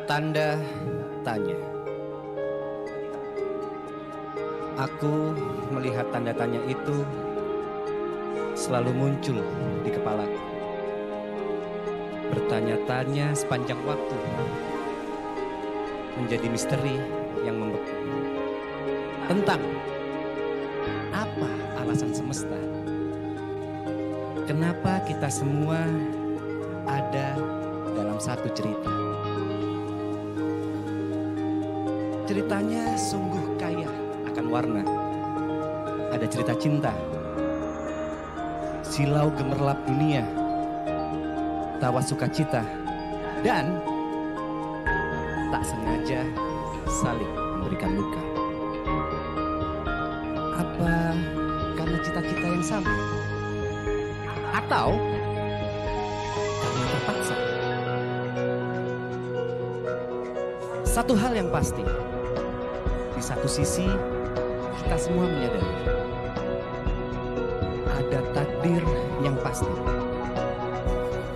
Tanda tanya. Aku melihat tanda tanya itu selalu muncul di kepalaku. Bertanya-tanya sepanjang waktu, menjadi misteri yang membeku. Tentang apa alasan semesta? Kenapa kita semua ada dalam satu cerita? Ceritanya sungguh kaya akan warna. Ada cerita cinta, silau gemerlap dunia, tawa sukacita, dan tak sengaja saling memberikan luka. Apa karena cita-cita yang sama? Atau karena terpaksa? Satu hal yang pasti, di satu sisi kita semua menyadari ada takdir yang pasti,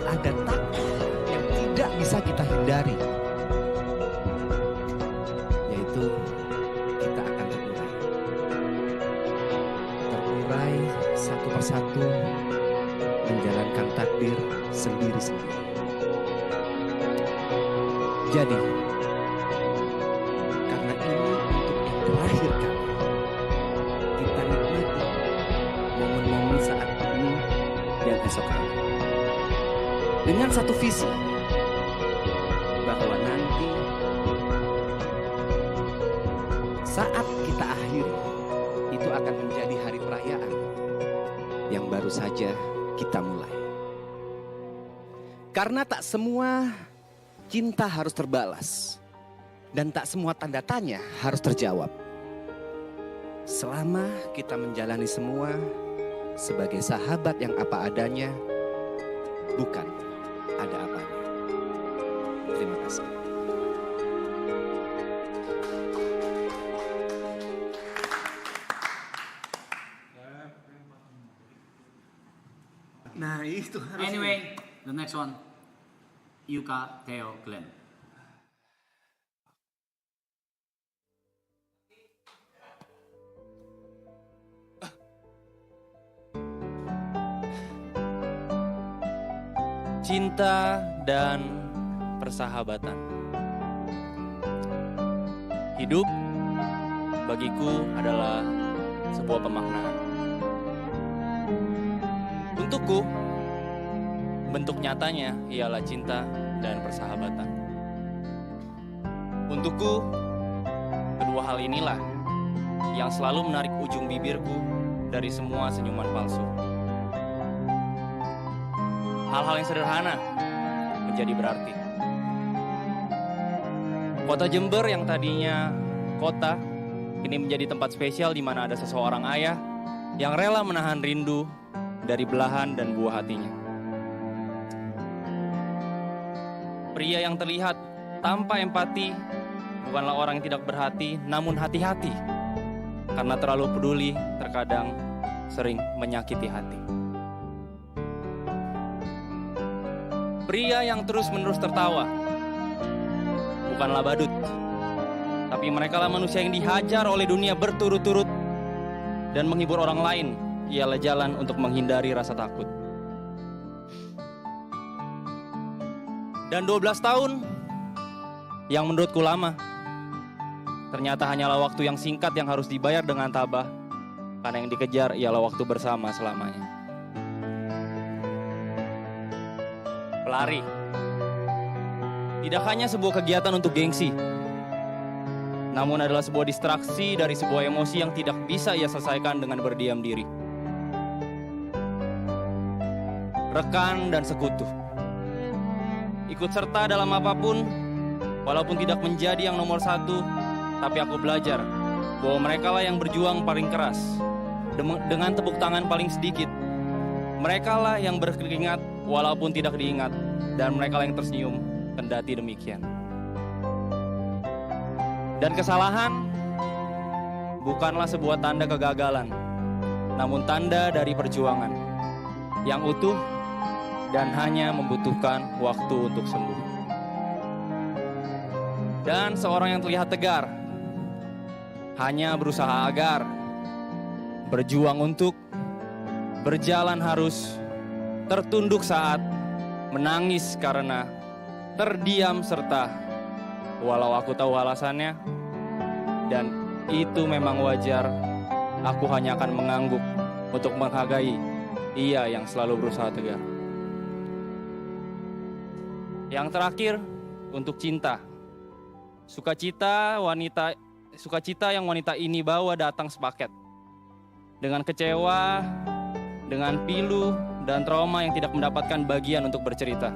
ada takdir yang tidak bisa kita hindari, yaitu kita akan terurai satu persatu menjalankan takdir sendiri-sendiri. Jadi karena ini untuk yang terakhir kali, kita nikmati momen-momen saat ini dan esok hari dengan satu visi, bahwa nanti saat kita akhiri itu akan menjadi hari perayaan yang baru saja kita mulai. Karena tak semua cinta harus terbalas dan tak semua tanda tanya harus terjawab. Selama kita menjalani semua sebagai sahabat yang apa adanya, bukan ada apanya. Terima kasih. Nah itu harus. Anyway, the next one, Yuka, Theo, Glenn. Cinta dan persahabatan. Hidup bagiku adalah sebuah pemaknaan. Untukku, bentuk nyatanya ialah cinta dan persahabatan. Untukku, kedua hal inilah yang selalu menarik ujung bibirku dari semua senyuman palsu. Hal-hal yang sederhana menjadi berarti. Kota Jember yang tadinya kota, kini menjadi tempat spesial di mana ada seseorang ayah yang rela menahan rindu dari belahan dan buah hatinya. Pria yang terlihat tanpa empati bukanlah orang yang tidak berhati, namun hati-hati. Karena terlalu peduli, terkadang sering menyakiti hati. Pria yang terus-menerus tertawa bukanlah badut, tapi merekalah manusia yang dihajar oleh dunia berturut-turut, dan menghibur orang lain ialah jalan untuk menghindari rasa takut. Dan 12 tahun yang menurutku lama, ternyata hanyalah waktu yang singkat yang harus dibayar dengan tabah, karena yang dikejar ialah waktu bersama selamanya. Pelari tidak hanya sebuah kegiatan untuk gengsi, namun adalah sebuah distraksi dari sebuah emosi yang tidak bisa ia selesaikan dengan berdiam diri. Rekan dan sekutu, ikut serta dalam apapun, walaupun tidak menjadi yang nomor satu, tapi aku belajar bahwa merekalah yang berjuang paling keras, dengan tepuk tangan paling sedikit. Merekalah yang berkeringat walaupun tidak diingat, dan merekalah yang tersenyum kendati demikian. Dan kesalahan bukanlah sebuah tanda kegagalan, namun tanda dari perjuangan yang utuh dan hanya membutuhkan waktu untuk sembuh. dan seorang yang terlihat tegar. Hanya berusaha agar, berjuang untuk, berjalan harus, tertunduk saat, menangis karena, terdiam serta, walau aku tahu alasannya, dan itu memang wajar, aku hanya akan mengangguk untuk menghargai ia yang selalu berusaha tegar. Yang terakhir, untuk cinta. Sukacita yang wanita ini bawa datang sepaket. Dengan kecewa, dengan pilu, dan trauma yang tidak mendapatkan bagian untuk bercerita.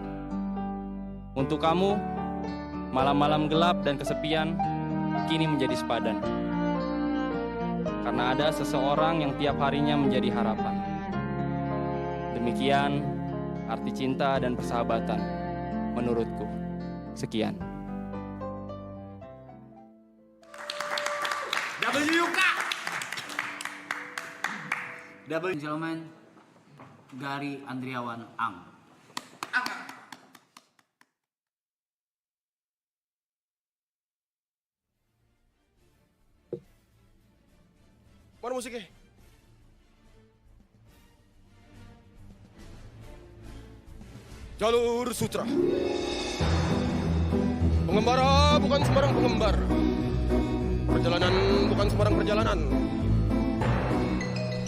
Untuk kamu, malam-malam gelap dan kesepian kini menjadi sepadan. Karena ada seseorang yang tiap harinya menjadi harapan. Demikian arti cinta dan persahabatan menurutku. Sekian. WUK. Gentlemen, Gary Andriawan Ang. Mana musiknya? Jalur Sutra. Pengembara bukan sembarang pengembar. Perjalanan bukan sembarang perjalanan.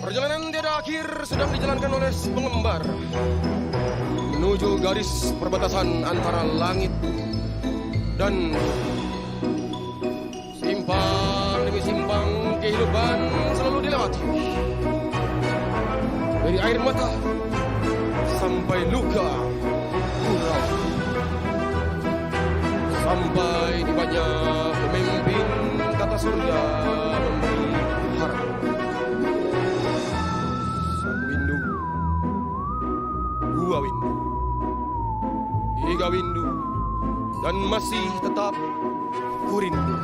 Perjalanan tiada akhir sedang dijalankan oleh si pengembar menuju garis perbatasan antara langit dan simpang demi simpang kehidupan selalu dilewati. Dari air mata sampai luka gurau, sampai tibanya pemimpin kata surga memberi harapan. Satu windu, dua windu, tiga windu, dan masih tetap kurindu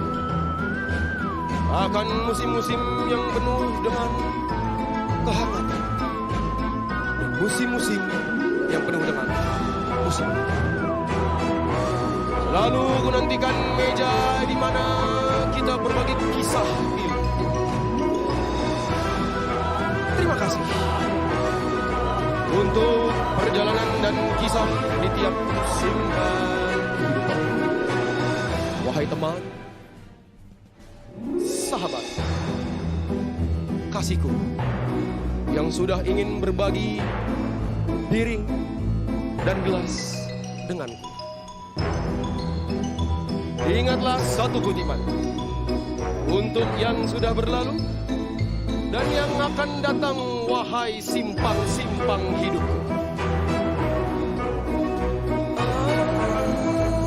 akan musim-musim yang penuh dengan kehangatan dan musim-musim yang penuh dengan musim. Selalu ku nantikan meja di mana kita berbagi kisah pilu. Terima kasih untuk perjalanan dan kisah di tiap simpang kehidupan. Wahai teman, sahabat, kasihku yang sudah ingin berbagi piring dan gelas denganku. Ingatlah satu kutipan untuk yang sudah berlalu dan yang akan datang, wahai simpang-simpang hidupku.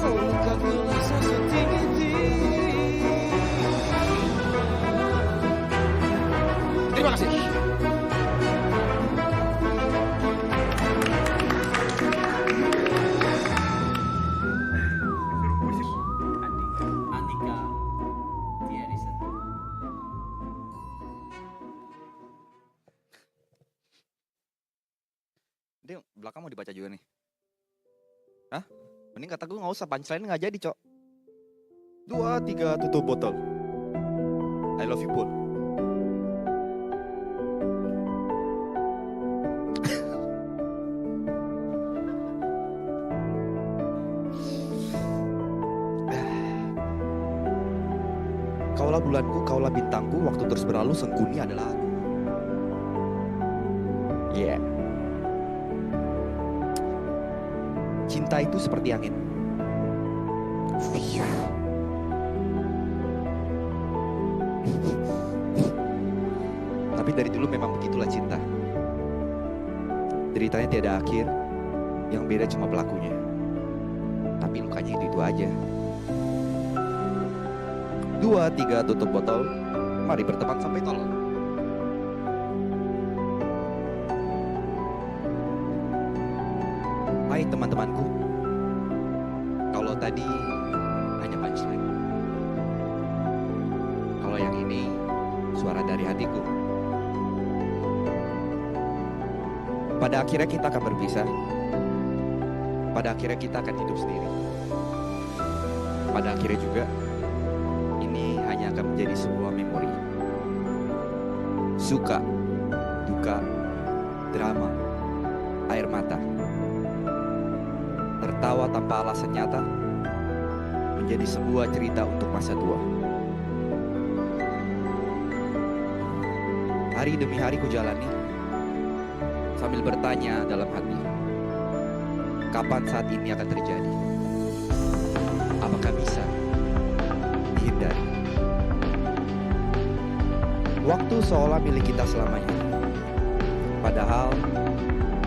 Angkat gelasnya setinggi-tinggi. Terima kasih. Andika Tiarisa. Dia belakang mau dibaca juga nih. Hah? Mending kata gue gak usah, punchline gak jadi, Cok. 2, 3, tutup botol. I love you, Paul. Kaulah bulanku, kaulah bintangku, waktu terus berlalu, sengkuni adalah aku. Yeah. Cinta itu seperti angin. Tapi dari dulu memang begitulah cinta. Deritanya tiada akhir, yang beda cuma pelakunya. Tapi lukanya itu aja. 2, 3, tutup botol. Mari berteman sampai tolong. Hai teman-temanku. Kalau tadi hanya punchline, kalau yang ini suara dari hatiku. Pada akhirnya kita akan berpisah. Pada akhirnya kita akan hidup sendiri. Pada akhirnya juga hanya akan menjadi sebuah memori. Suka, duka, drama, air mata, tertawa tanpa alasan nyata, menjadi sebuah cerita untuk masa tua. Hari demi hari ku jalani, sambil bertanya dalam hati, kapan saat ini akan terjadi? Apakah bisa dihindari? Waktu seolah milik kita selamanya. Padahal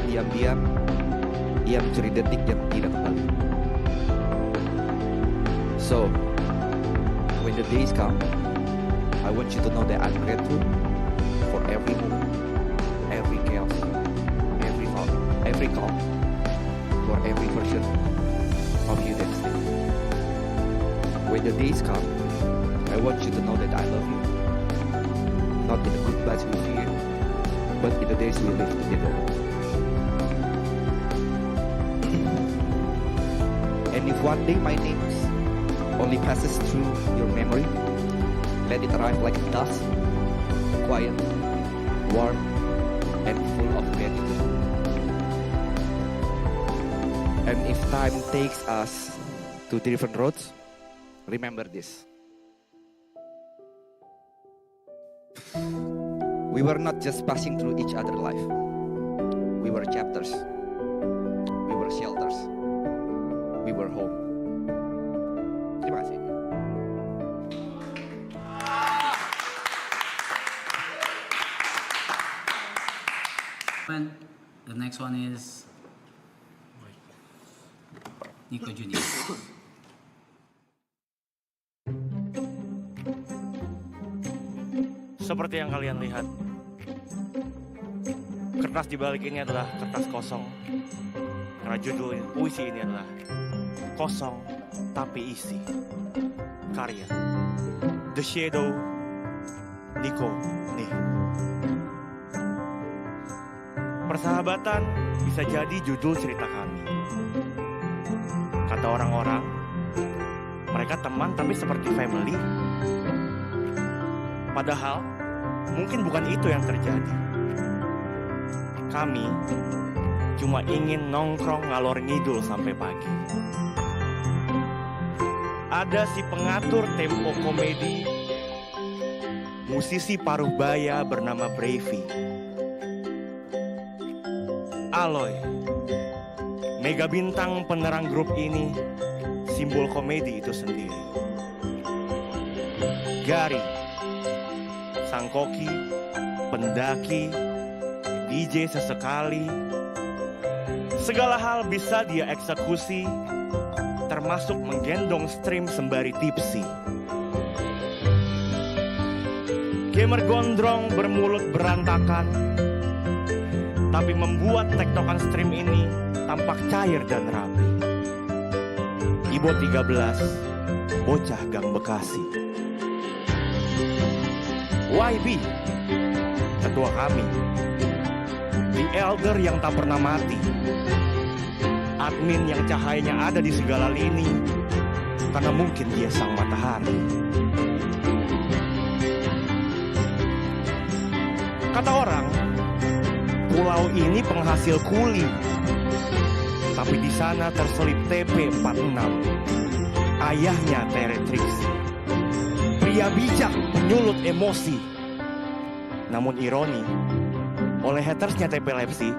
diam-diam ia mencuri detik yang tidak kembali. So, when the days come, I want you to know that I'm grateful for every moment, every chaos, every call, for every version of you that's there. When the days come, I want you to know that I love you. Not in the goodbyes we fear, but in the days we live together. And if one day my name only passes through your memory, let it arrive like dust, quiet, warm, and full of gratitude. And if time takes us to different roads, remember this. We were not just passing through each other's life. We were chapters. We were shelters. We were home. Terima kasih. The next one is Nico Junior. Seperti yang kalian lihat, kertas di balik ini adalah kertas kosong. Karena judul puisi ini adalah Kosong Tapi Isi. Karya The Shadow, Nico nih. Persahabatan bisa jadi judul cerita kami. Kata orang-orang, mereka teman tapi seperti family. Padahal mungkin bukan itu yang terjadi. Kami cuma ingin nongkrong ngalor ngidul sampai pagi. Ada si pengatur tempo komedi, musisi paruh baya bernama Bravey. Aloy, mega bintang penerang grup ini, simbol komedi itu sendiri. Gary, sang koki, pendaki, DJ sesekali, segala hal bisa dia eksekusi, termasuk menggendong stream sembari tipsi. Gamer gondrong bermulut berantakan, tapi membuat tektokan stream ini tampak cair dan rapi. Ibo 13, bocah gang Bekasi. YB, ketua kami, The Elder yang tak pernah mati, admin yang cahayanya ada di segala lini, karena mungkin dia sang matahari. Kata orang, pulau ini penghasil kuli, tapi di sana terselip TP46, ayahnya Teretrix. Pria bijak menyulut emosi. Namun ironi, oleh hatersnya TP-lepsi,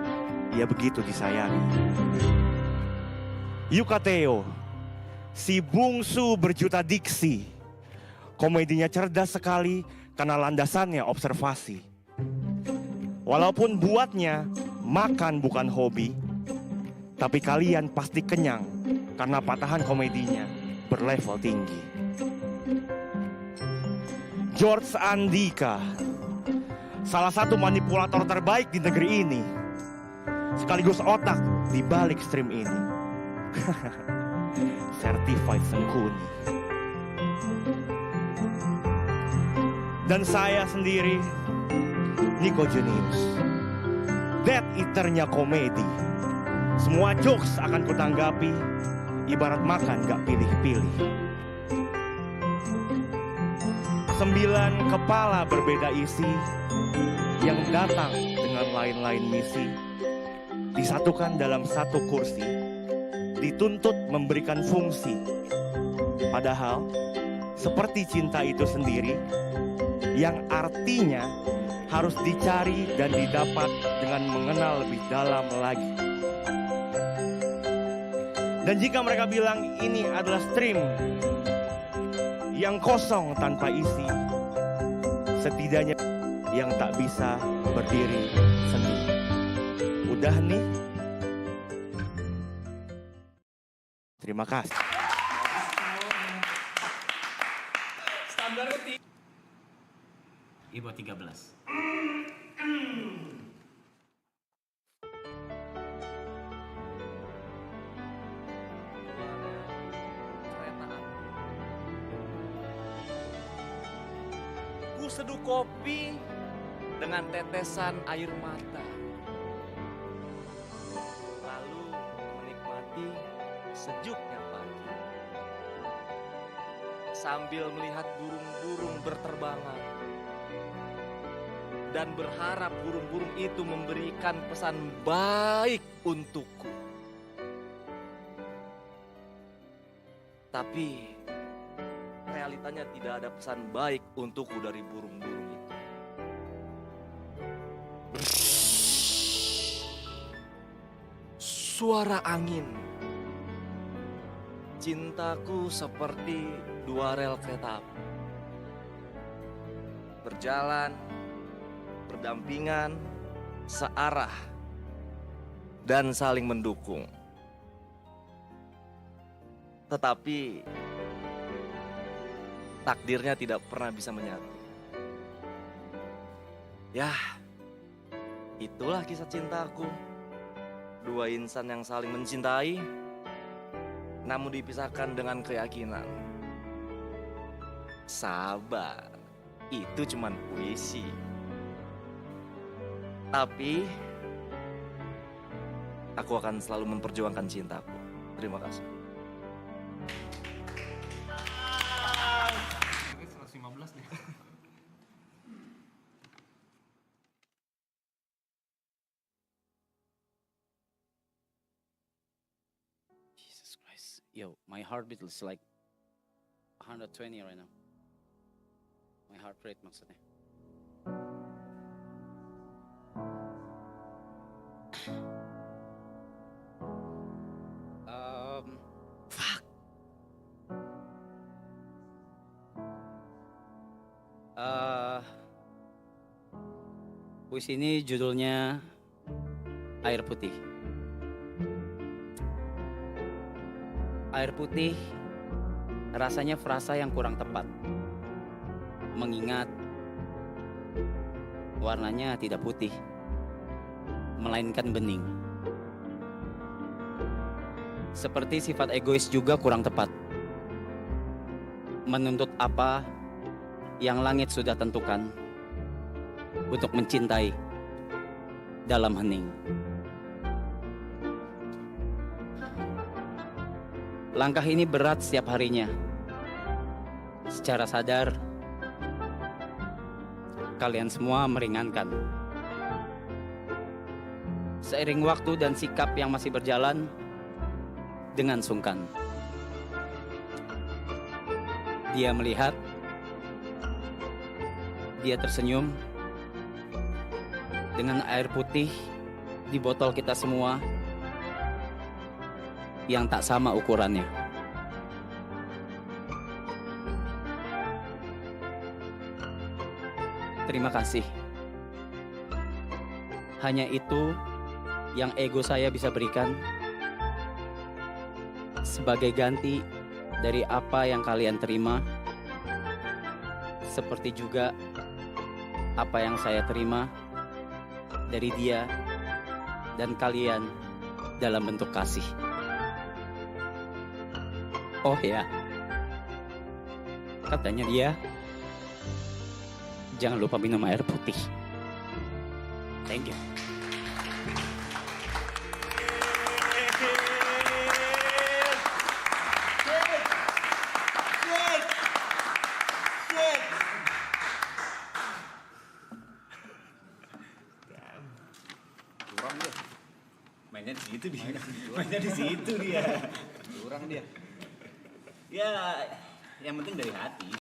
ia begitu disayangi. Yukateo, si bungsu berjuta diksi. Komedinya cerdas sekali karena landasannya observasi. Walaupun buatnya makan bukan hobi, tapi kalian pasti kenyang karena patahan komedinya berlevel tinggi. George Andika, salah satu manipulator terbaik di negeri ini, sekaligus otak di balik stream ini. Certified Sengkuni. Dan saya sendiri, Nico Junius, Death Eater-nya komedi. Semua jokes akan kutanggapi, ibarat makan gak pilih-pilih. 9 kepala berbeda isi yang datang dengan lain-lain misi disatukan dalam satu kursi, dituntut memberikan fungsi. Padahal seperti cinta itu sendiri yang artinya harus dicari dan didapat dengan mengenal lebih dalam lagi. Dan jika mereka bilang ini adalah stream yang kosong tanpa isi, setidaknya yang tak bisa berdiri sendiri. Udah nih. Terima kasih. Ibu 13. Ku seduh kopi dengan tetesan air mata. Lalu menikmati sejuknya pagi. Sambil melihat burung-burung berterbangan. Dan berharap burung-burung itu memberikan pesan baik untukku. Tapi realitanya tidak ada pesan baik untukku dari burung-burung itu. Suara angin. Cintaku seperti dua rel kereta api. Berjalan, berdampingan, searah, dan saling mendukung. Tetapi takdirnya tidak pernah bisa menyatu. Ya, itulah kisah cintaku. Dua insan yang saling mencintai, namun dipisahkan dengan keyakinan. Sabar, itu cuman puisi. Tapi, aku akan selalu memperjuangkan cintaku. Terima kasih. 115 deh. Jesus Christ. Yo, my heartbeat is like 120 right now. My heart rate maksudnya. Fuck. Puisi ini judulnya Air Putih. Air putih rasanya frasa yang kurang tepat. Mengingat warnanya tidak putih, melainkan bening. Seperti sifat egois juga kurang tepat. Menuntut apa yang langit sudah tentukan untuk mencintai dalam hening. Langkah ini berat setiap harinya. Secara sadar, kalian semua meringankan. Seiring waktu dan sikap yang masih berjalan dengan sungkan. Dia melihat, dia tersenyum dengan air putih di botol kita semua yang tak sama ukurannya. Terima kasih. Hanya itu yang ego saya bisa berikan sebagai ganti dari apa yang kalian terima, seperti juga apa yang saya terima dari dia dan kalian dalam bentuk kasih. Oh ya, katanya dia, jangan lupa minum air putih. Thank you. Mainnya di situ dia. Mainnya di situ dia. Curang dia. Ya, yang penting dari hati.